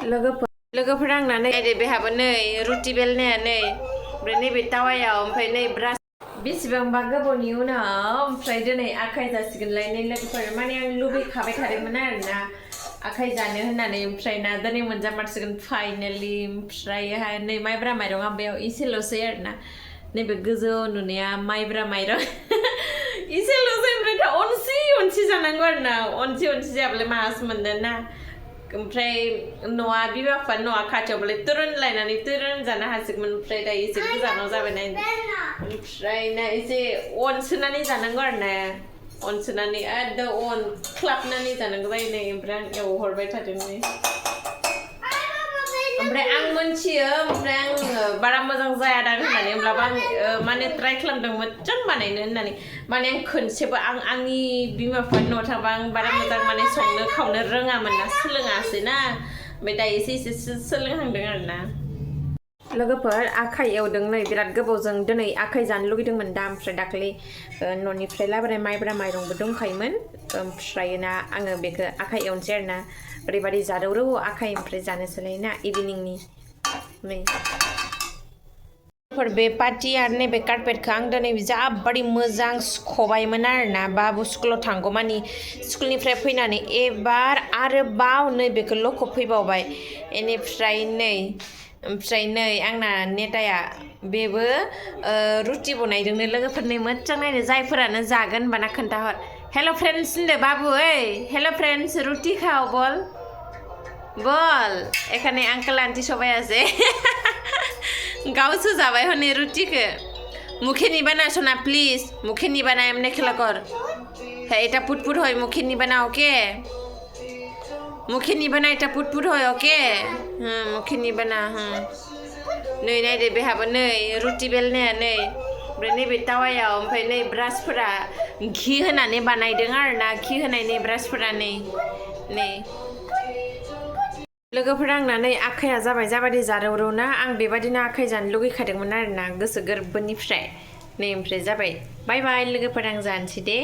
लोगोफोर आंना नै बेहाबो नै रुटि बेलनाया नै ओमफ्राय नैबे तावायाव ओमफ्राय नै ब्रास बेसेबांबा गोबावनि उनाव ओमफ्राय दिनै आखाइ जासिगोनलाय नै लोगोफोर माने आं लुबैखाबाय थादोंमोन आरोना आखाइ जानो होननानै ओमफ्राय ना दिनै मोनजामारसिगोन फाइनालि ओमफ्रायहाय नै माइब्रा माइरंआ बेयाव एसेल'सै आरोना नैबे गोजौ नुनाया माइब्रा माइरं एसेल'सै ओमफ्राय दा अनसि जानांगौ आरोना अनसि जायाब्लालाय मास मोनदों ना ओमफ्राय न'आ बिमा बिफानि न'आ खाथियावबालाय तुरुन लायनानै तुरुन जानो हासिगौमोन ओमफ्राय दा एसे गोजानाव जाबाय ना ओमफ्राय ना एसे अन सोनानै जानांगौ आरोना अन सोनानै एकदम अन ख्लाबनानै जानांगौ जायो नै ओमफ्राय आं एवहरबाय थादों नै ओमफ्राय आं मोनथियो ओमफ्राय आङो बारा मोजां जायादां होननानै होमब्लाबो आं माने ट्राइ खालामदों मोजां बानायनो होननानै माने आं खनसेबो आंनि बिमा बिफानि न'आव थांबा आं बारा मोजां माने संनो खावनो रोङामोन ना सोलोङासै ना ओमफ्राय दा एसे सोलोंहांदों आरोना लोगोफोर आखाइ एवदों नै बिराद गोबावजों दिनै आखाइ जानो लुगैदोंमोन दा ओमफ्राय दाखालि न'निफ्राय लाबोनाय माइब्रा माइरंबो दंखायोमोन ओमफ्राय ना आङो बेखौ आखाइ एवनोसै आरोना ओरैबादि जादावरो आखाइ ओमफ्राय जानोसैलाय ना इभिनिंनि नै बे पार्टि आरो नैबे कार्पेटखौ आं दिनै जा बादि मोजां सुख'बायमोन आरोना बाबु स्कुलाव थांगौमानि स्कुलनिफ्राय फैनानै एबार आरोबाव नै बेखौ लखबफैबावबाय ओमफ्राय नै आंना नेटाया बेबो रुटि बनायदोंनो लोगोफोरनि मोजां नायनो जायफोरानो जागोन होनबाना खोन्थाहर हेल' फ्रेन्ड्स होनदो बाबु ओइ हेल' फ्रेन्ड्स रुटि खाओ बल एखाने आंकल आंटी सबाই আছে गावसो जाबाय हनै रुटिखौ মুখে নিবা না সোনা প্লিজ মুখে নিবা না এমনি খেলা কর হ্যাঁ এটা পুটপুট হয় মুখে নিবা না ওকে মুখে নিবা না এটা পুটপুট হয় ওके মুখে নিবা ना नै नायदो बेहाबो नै रुटि बेलनाया नै ओमफ्राय नैबे तावायाव ओमफ्राय नै ब्रासफोरा घि होनानै बानायदों आरोना घि होनाय नै ब्रासफोरा नै लोगोफोर आंना नै आखाइया जाबाय जाबादि जादावरो ना आं बेबादिनो आखाइ जानो लुगैखादोंमोन आरोना गोसो गोरबोनिफ्राय नै ओमफ्राय जाबाय बाय बाय लोगोफोर आं जानोसै दे